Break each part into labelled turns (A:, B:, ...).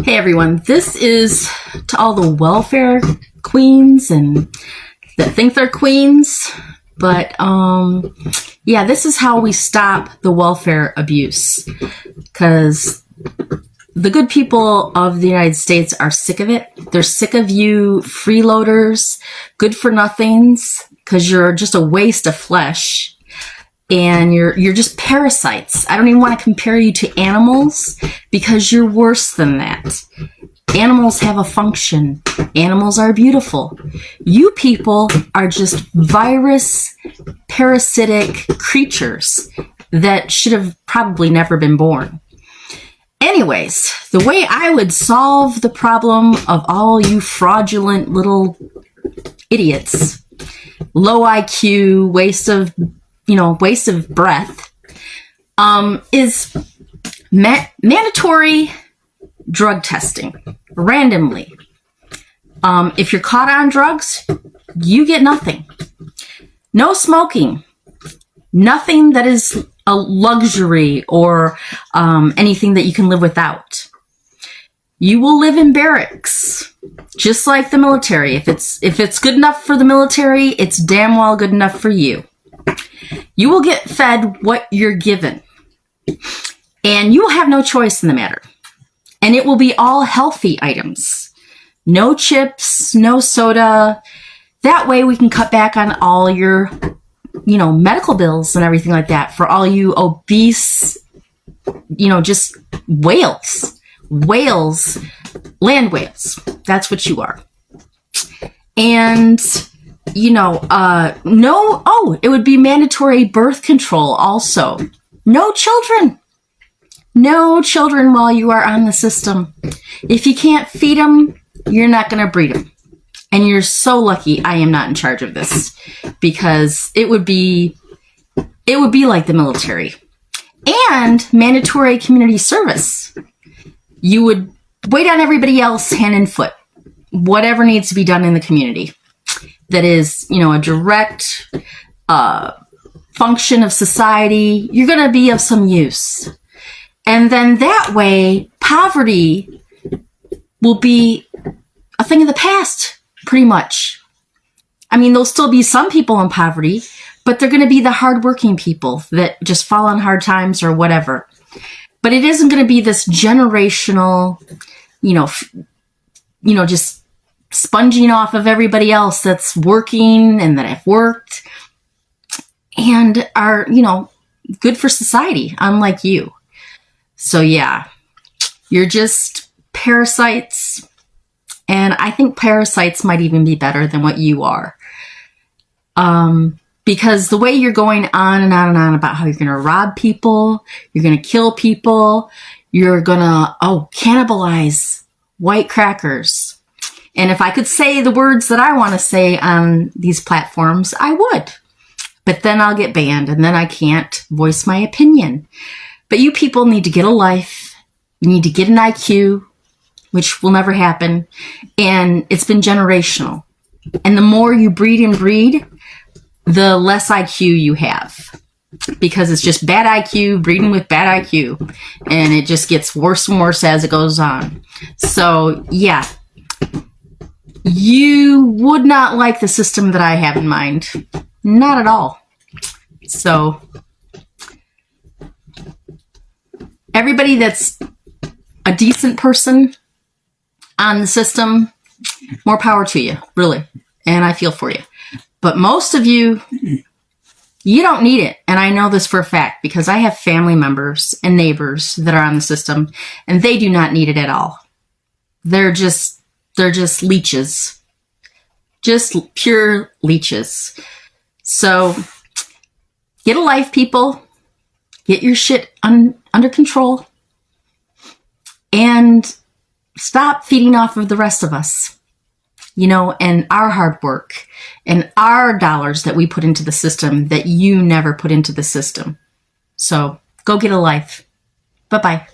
A: Hey everyone, this is to all the welfare queens and that think they're queens. But this is how we stop the welfare abuse. Because the good people of the United States are sick of it. They're sick of you freeloaders, good for nothings, because you're just a waste of flesh. And you're just parasites. I don't even want to compare you to animals because you're worse than that. Animals have a function. Animals are beautiful. You people are just virus, parasitic creatures that should have probably never been born. Anyways, the way I would solve the problem of all you fraudulent little idiots, low IQ, waste of breath, is mandatory drug testing randomly. If you're caught on drugs, you get nothing. No smoking. Nothing that is a luxury or anything that you can live without. You will live in barracks, just like the military. If it's good enough for the military, it's damn well good enough for you. You will get fed what you're given, and you will have no choice in the matter. And it will be all healthy items. No chips, no soda. That way we can cut back on all your, medical bills and everything like that for all you obese, just whales. Whales, land whales. That's what you are. And it would be mandatory birth control also. No children. No children while you are on the system. If you can't feed them, you're not going to breed them. And you're so lucky I am not in charge of this, because it would be like the military. And mandatory community service. You would wait on everybody else hand and foot. Whatever needs to be done in the community. That is, a direct function of society, you're going to be of some use. And then that way, poverty will be a thing of the past, pretty much. I mean, there'll still be some people in poverty, but they're going to be the hardworking people that just fall on hard times or whatever. But it isn't going to be this generational, just sponging off of everybody else that's working and that have worked and are, good for society, unlike you. So yeah, you're just parasites. And I think parasites might even be better than what you are. Because the way you're going on and on and on about how you're going to rob people, you're going to kill people, you're going to, cannibalize white crackers. And if I could say the words that I want to say on these platforms, I would. But then I'll get banned and then I can't voice my opinion. But you people need to get a life. You need to get an IQ, which will never happen. And it's been generational. And the more you breed and breed, the less IQ you have. Because it's just bad IQ, breeding with bad IQ. And it just gets worse and worse as it goes on. So, yeah. You would not like the system that I have in mind. Not at all. So, everybody that's a decent person on the system, more power to you, really. And I feel for you. But most of you, you don't need it. And I know this for a fact because I have family members and neighbors that are on the system, and they do not need it at all. They're just leeches. Just pure leeches. So, get a life, people. Get your shit under control. And stop feeding off of the rest of us. And our hard work. And our dollars that we put into the system that you never put into the system. So, go get a life. Bye-bye.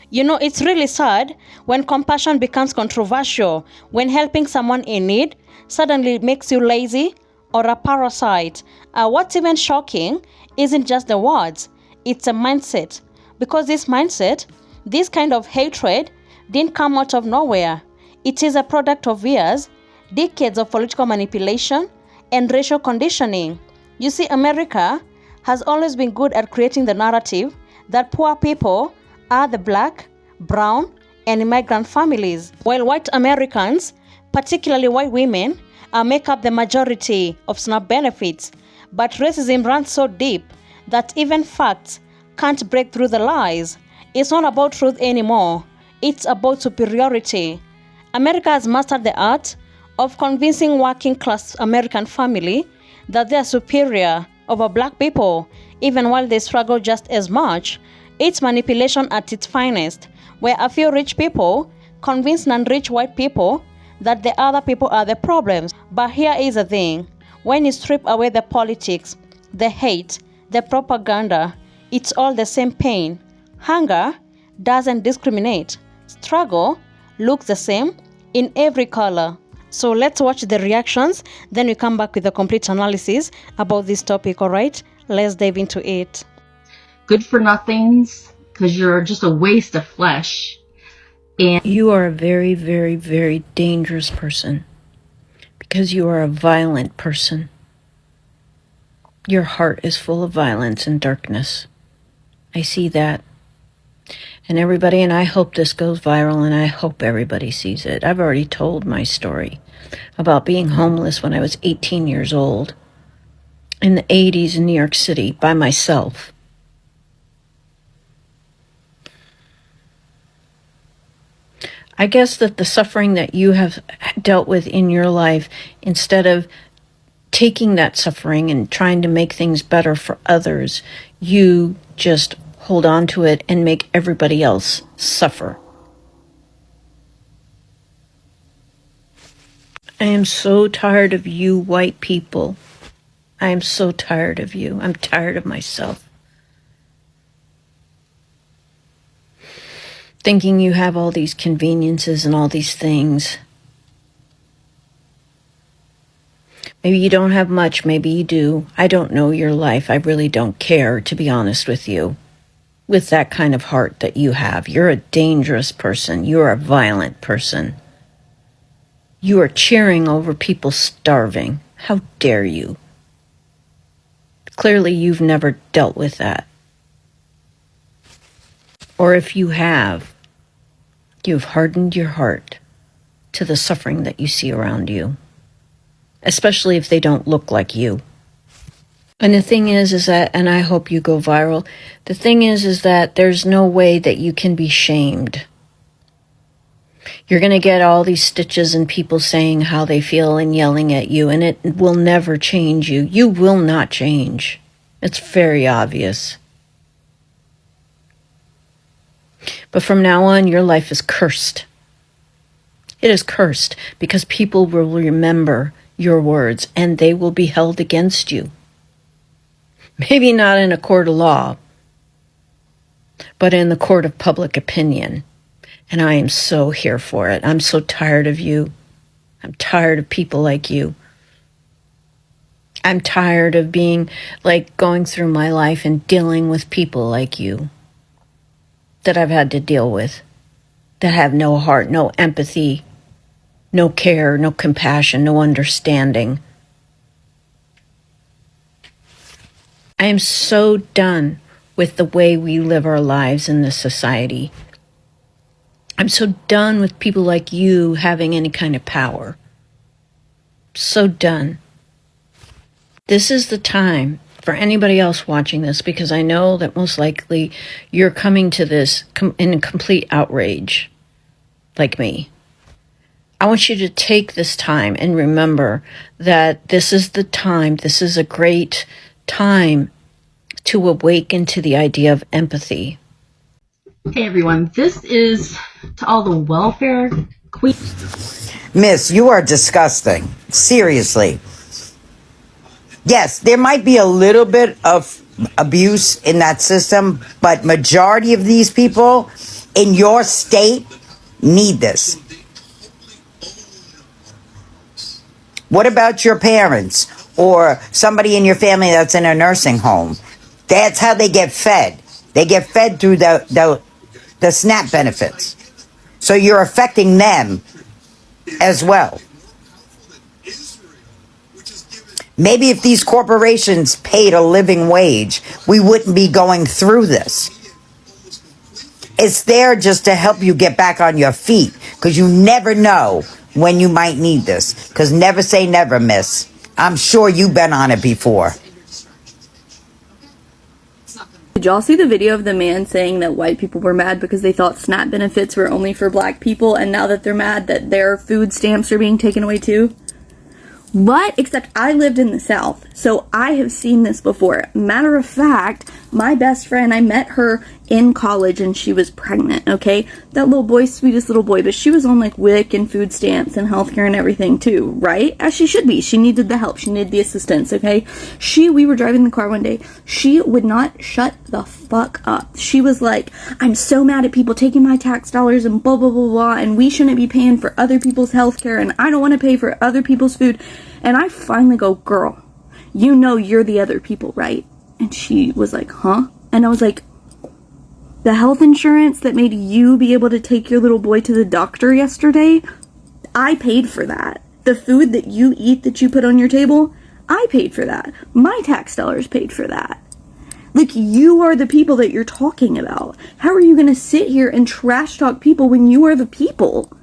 B: It's really sad when compassion becomes controversial, when helping someone in need suddenly makes you lazy or a parasite. What's even shocking isn't just the words, it's a mindset. Because this mindset, this kind of hatred, didn't come out of nowhere. It is a product of years, decades of political manipulation, and racial conditioning. You see, America has always been good at creating the narrative that poor people are the black, brown, and immigrant families, while white Americans, particularly white women, make up the majority of SNAP benefits. But racism runs so deep that even facts can't break through the lies. It's not about truth anymore. It's about superiority. America has mastered the art of convincing working-class American family that they are superior over black people, even while they struggle just as much. It's manipulation at its finest, where a few rich people convince non-rich white people that the other people are the problems. But here is the thing. When you strip away the politics, the hate, the propaganda, it's all the same pain. Hunger doesn't discriminate. Struggle looks the same in every color. So let's watch the reactions, then we come back with a complete analysis about this topic, all right? Let's dive into it.
A: Good for nothings, because you're just a waste of flesh. And
C: you are a very, very, very dangerous person because you are a violent person. Your heart is full of violence and darkness. I see that. And everybody, and I hope this goes viral, and I hope everybody sees it. I've already told my story about being homeless when I was 18 years old in the 80s in New York City by myself. I guess that the suffering that you have dealt with in your life, instead of taking that suffering and trying to make things better for others, you just hold on to it and make everybody else suffer. I am so tired of you white people. I am so tired of you. I'm tired of myself. Thinking you have all these conveniences and all these things. Maybe you don't have much, maybe you do. I don't know your life. I really don't care, to be honest with you. With that kind of heart that you have, you're a dangerous person. You're a violent person. You are cheering over people starving. How dare you? Clearly, you've never dealt with that. Or if you have, you've hardened your heart to the suffering that you see around you, especially if they don't look like you. And the thing is that, and I hope you go viral, the thing is that there's no way that you can be shamed. You're going to get all these stitches and people saying how they feel and yelling at you, and it will never change you. You will not change. It's very obvious. But from now on, your life is cursed. It is cursed because people will remember your words and they will be held against you. Maybe not in a court of law, but in the court of public opinion. And I am so here for it. I'm so tired of you. I'm tired of people like you. I'm tired of being going through my life and dealing with people like you that I've had to deal with, that have no heart, no empathy, no care, no compassion, no understanding. I am so done with the way we live our lives in this society. I'm so done with people like you having any kind of power. So done. This is the time for anybody else watching this, because I know that most likely you're coming to this in complete outrage, like me. I want you to take this time and remember that this is the time, this is a great time to awaken to the idea of empathy.
A: Hey everyone, this is to all the welfare queens.
D: Miss, you are disgusting. Seriously. Yes, there might be a little bit of abuse in that system, but majority of these people in your state need this. What about your parents or somebody in your family that's in a nursing home? That's how they get fed. They get fed through the SNAP benefits. So you're affecting them as well. Maybe if these corporations paid a living wage, we wouldn't be going through this. It's there just to help you get back on your feet, because you never know when you might need this. Because never say never, miss. I'm sure you've been on it before.
E: Did y'all see the video of the man saying that white people were mad because they thought SNAP benefits were only for black people, and now that they're mad that their food stamps are being taken away too? What? Except I lived in the South, so I have seen this before. Matter of fact, my best friend, I met her in college and she was pregnant, okay? That little boy, sweetest little boy, but she was on like WIC and food stamps and healthcare and everything too, right? As she should be. She needed the help. She needed the assistance, okay? We were driving the car one day. She would not shut the fuck up. She was like, I'm so mad at people taking my tax dollars and blah, blah, blah, blah, and we shouldn't be paying for other people's healthcare, and I don't want to pay for other people's food. And I finally go, girl, you know you're the other people, right? And she was like, huh? And I was like, the health insurance that made you be able to take your little boy to the doctor yesterday, I paid for that. The food that you eat, that you put on your table, I paid for that. My tax dollars paid for that. Like, you are the people that you're talking about. How are you going to sit here and trash talk people when you are the people?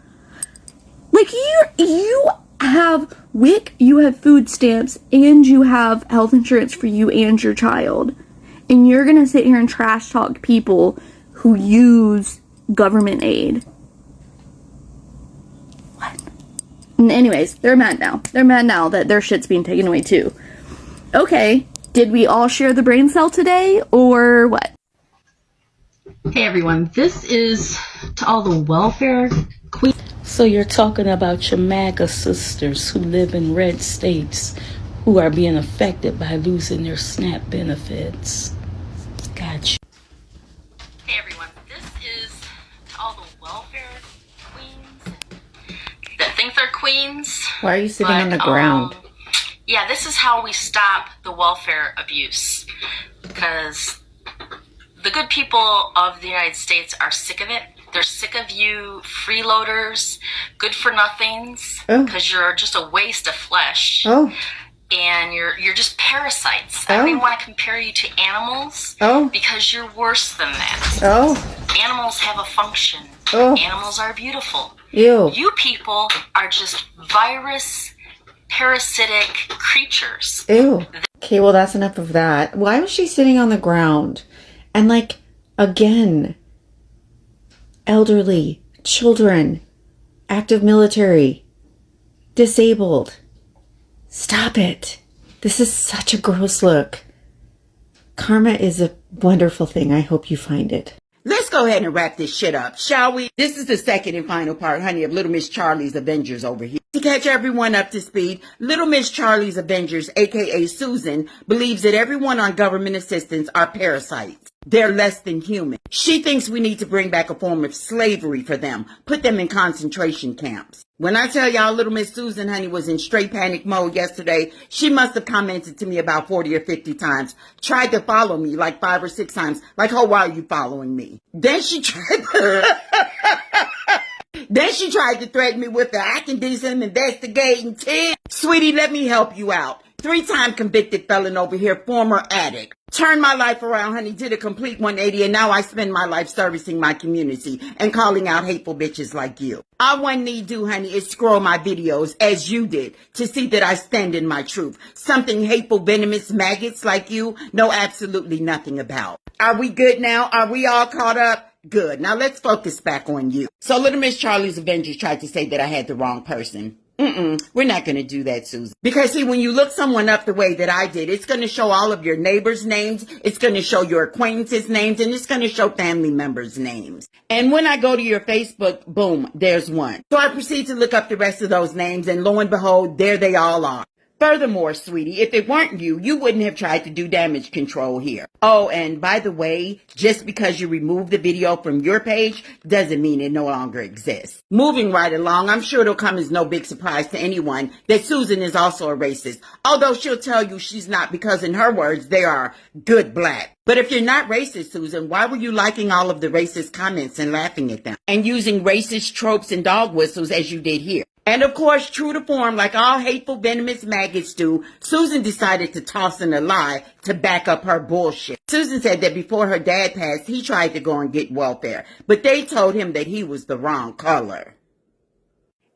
E: Like, you have WIC, you have food stamps, and you have health insurance for you and your child. And you're going to sit here and trash talk people who use government aid. What? And anyways, they're mad now. They're mad now that their shit's being taken away too. Okay, did we all share the brain cell today, or what?
A: Hey everyone, this is to all the welfare queens.
F: So you're talking about your MAGA sisters who live in red states who are being affected by losing their SNAP benefits. Gotcha.
A: Hey everyone, this is to all the welfare queens that think they're queens.
C: Why are you sitting on the ground?
A: Yeah, this is how we stop the welfare abuse. Because the good people of the United States are sick of it. They're sick of you freeloaders, good for nothings, because you're just a waste of flesh. And you're just parasites. I don't even want to compare you to animals because you're worse than that. Animals have a function. Animals are beautiful. You people are just virus, parasitic creatures.
G: Okay, well, that's enough of that. Why was she sitting on the ground? And like, again, elderly, children, active military, disabled. Stop it. This is such a gross look. Karma is a wonderful thing. I hope you find it.
H: Let's go ahead and wrap this shit up, shall we? This is the second and final part, honey, of Little Miss Charlie's Avengers over here. To catch everyone up to speed, Little Miss Charlie's Avengers, aka Susan, believes that everyone on government assistance are parasites. They're less than human. She thinks we need to bring back a form of slavery for them, put them in concentration camps. When I tell y'all Little Miss Susan, honey, was in straight panic mode yesterday, she must have commented to me about 40 or 50 times, tried to follow me like 5 or 6 times, like, oh, why are you following me? Then she tried to threaten me with the I can do some investigating too. Sweetie, let me help you out. 3-time convicted felon over here, former addict. Turned my life around, honey, did a complete 180, and now I spend my life servicing my community and calling out hateful bitches like you. All one need do, honey, is scroll my videos, as you did, to see that I stand in my truth. Something hateful, venomous maggots like you know absolutely nothing about. Are we good now? Are we all caught up? Good. Now let's focus back on you. So Little Miss Charlie's Avengers tried to say that I had the wrong person. We're not going to do that, Susan. Because see, when you look someone up the way that I did, it's going to show all of your neighbors' names, it's going to show your acquaintances' names, and it's going to show family members' names. And when I go to your Facebook, boom, there's one. So I proceed to look up the rest of those names, and lo and behold, there they all are. Furthermore, sweetie, if it weren't you, you wouldn't have tried to do damage control here. Oh, and by the way, just because you removed the video from your page doesn't mean it no longer exists. Moving right along, I'm sure it'll come as no big surprise to anyone that Susan is also a racist, although she'll tell you she's not because in her words, they are good black. But if you're not racist, Susan, why were you liking all of the racist comments and laughing at them and using racist tropes and dog whistles as you did here? And of course, true to form, like all hateful, venomous maggots do, Susan decided to toss in a lie to back up her bullshit. Susan said that before her dad passed, he tried to go and get welfare, but they told him that he was the wrong color.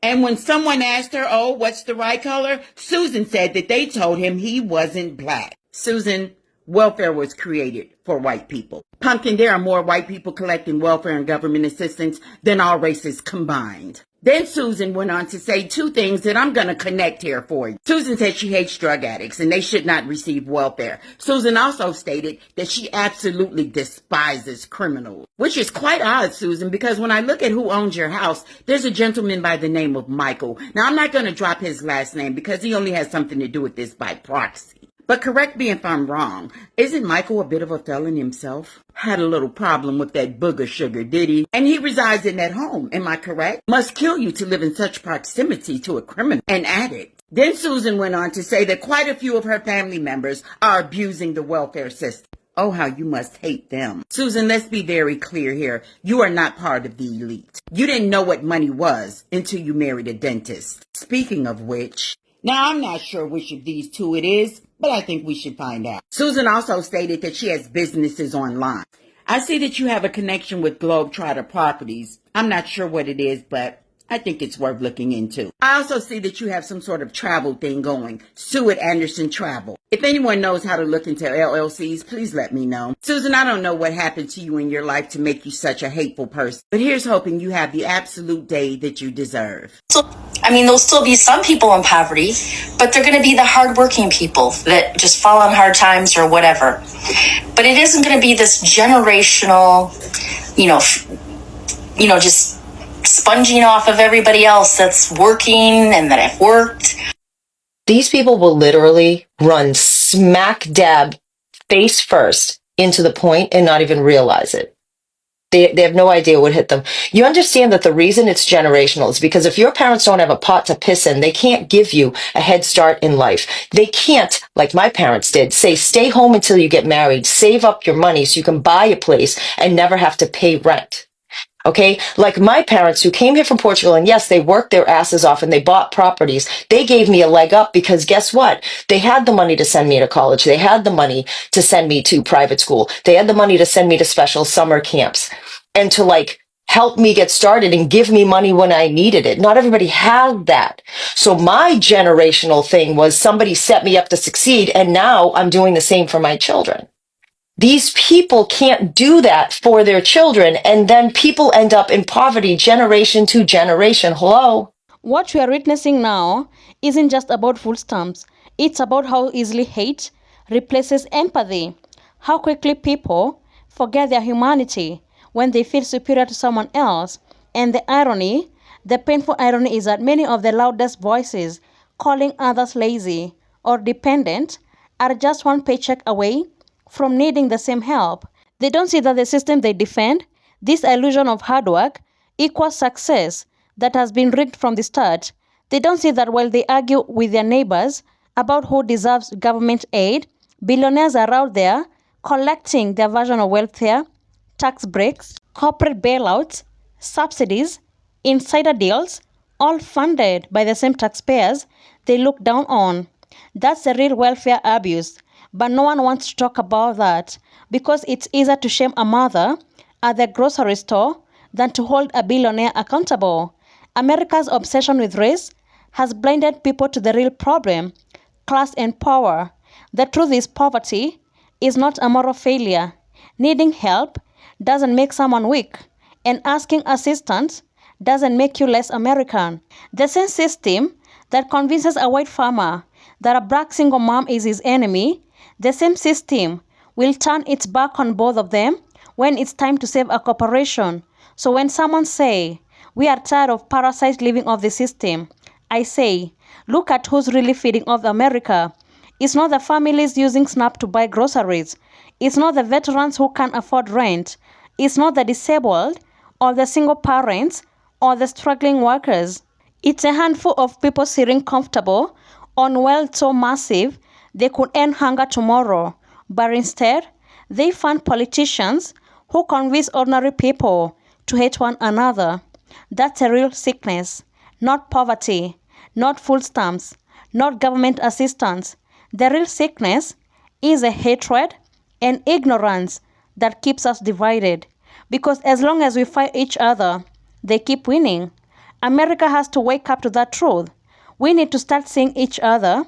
H: And when someone asked her, oh, what's the right color? Susan said that they told him he wasn't black. Susan, welfare was created for white people. Pumpkin, there are more white people collecting welfare and government assistance than all races combined. Then Susan went on to say two things that I'm going to connect here for you. Susan said she hates drug addicts and they should not receive welfare. Susan also stated that she absolutely despises criminals, which is quite odd, Susan, because when I look at who owns your house, there's a gentleman by the name of Michael. Now, I'm not going to drop his last name because he only has something to do with this by proxy. But correct me if I'm wrong. Isn't Michael a bit of a felon himself? Had a little problem with that booger sugar, did he? And he resides in that home, am I correct? Must kill you to live in such proximity to a criminal, an addict. Then Susan went on to say that quite a few of her family members are abusing the welfare system. Oh, how you must hate them. Susan, let's be very clear here. You are not part of the elite. You didn't know what money was until you married a dentist. Speaking of which, now I'm not sure which of these two it is, but I think we should find out. Susan also stated that she has businesses online. I see that you have a connection with Globetrotter Properties. I'm not sure what it is, but I think it's worth looking into. I also see that you have some sort of travel thing going. Sue at Anderson Travel. If anyone knows how to look into LLCs, please let me know. Susan, I don't know what happened to you in your life to make you such a hateful person, but here's hoping you have the absolute day that you deserve.
I: There'll still be some people in poverty, but they're going to be the hardworking people that just fall on hard times or whatever. But it isn't going to be this generational, just sponging off of everybody else that's working and that have worked.
J: These people will literally run smack dab face first into the point and not even realize it. They have no idea what hit them. You understand that the reason it's generational is because if your parents don't have a pot to piss in, they can't give you a head start in life. They can't, like my parents did, say, stay home until you get married, save up your money so you can buy a place and never have to pay rent. Okay, like my parents who came here from Portugal, and yes, they worked their asses off and they bought properties. They gave me a leg up because guess what? They had the money to send me to college. They had the money to send me to private school. They had the money to send me to special summer camps and to help me get started and give me money when I needed it. Not everybody had that. So my generational thing was somebody set me up to succeed, and now I'm doing the same for my children. These people can't do that for their children, and then people end up in poverty generation to generation. Hello?
B: What we are witnessing now isn't just about food stamps. It's about how easily hate replaces empathy, how quickly people forget their humanity when they feel superior to someone else. And the painful irony is that many of the loudest voices calling others lazy or dependent are just one paycheck away from needing the same help. They don't see that the system they defend, this illusion of hard work, equals success that has been rigged from the start. They don't see that while they argue with their neighbors about who deserves government aid, billionaires are out there collecting their version of welfare, tax breaks, corporate bailouts, subsidies, insider deals, all funded by the same taxpayers they look down on. That's the real welfare abuse. But no one wants to talk about that because it's easier to shame a mother at the grocery store than to hold a billionaire accountable. America's obsession with race has blinded people to the real problem, class and power. The truth is poverty is not a moral failure. Needing help doesn't make someone weak, and asking assistance doesn't make you less American. The same system that convinces a white farmer that a black single mom is his enemy, the same system will turn its back on both of them when it's time to save a corporation. So when someone say, we are tired of parasites living off the system, I say, Look at who's really feeding off America. It's not the families using SNAP to buy groceries. It's not the veterans who can't afford rent. It's not the disabled or the single parents or the struggling workers. It's a handful of people sitting comfortable on wealth so massive they could end hunger tomorrow. But instead, they fund politicians who convince ordinary people to hate one another. That's a real sickness, not poverty, not food stamps, not government assistance. The real sickness is a hatred and ignorance that keeps us divided. Because as long as we fight each other, they keep winning. America has to wake up to that truth. We need to start seeing each other,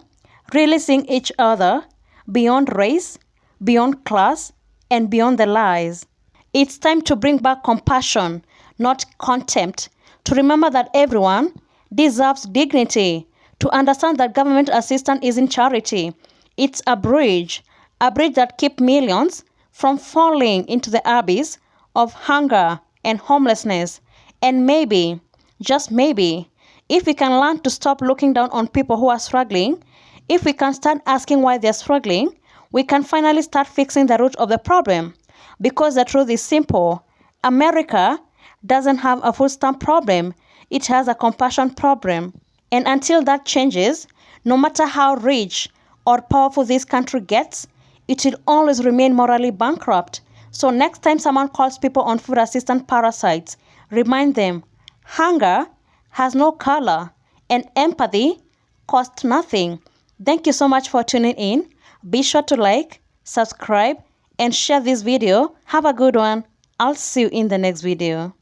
B: really seeing each other, beyond race, beyond class, and beyond the lies. It's time to bring back compassion, not contempt, to remember that everyone deserves dignity, to understand that government assistance isn't charity. It's a bridge that keeps millions from falling into the abyss of hunger and homelessness. And maybe, just maybe, if we can learn to stop looking down on people who are struggling, if we can start asking why they're struggling, we can finally start fixing the root of the problem. Because the truth is simple. America doesn't have a food stamp problem. It has a compassion problem. And until that changes, no matter how rich or powerful this country gets, it will always remain morally bankrupt. So next time someone calls people on food assistance parasites, remind them, hunger has no color and empathy costs nothing. Thank you so much for tuning in. Be sure to like, subscribe, and share this video. Have a good one. I'll see you in the next video.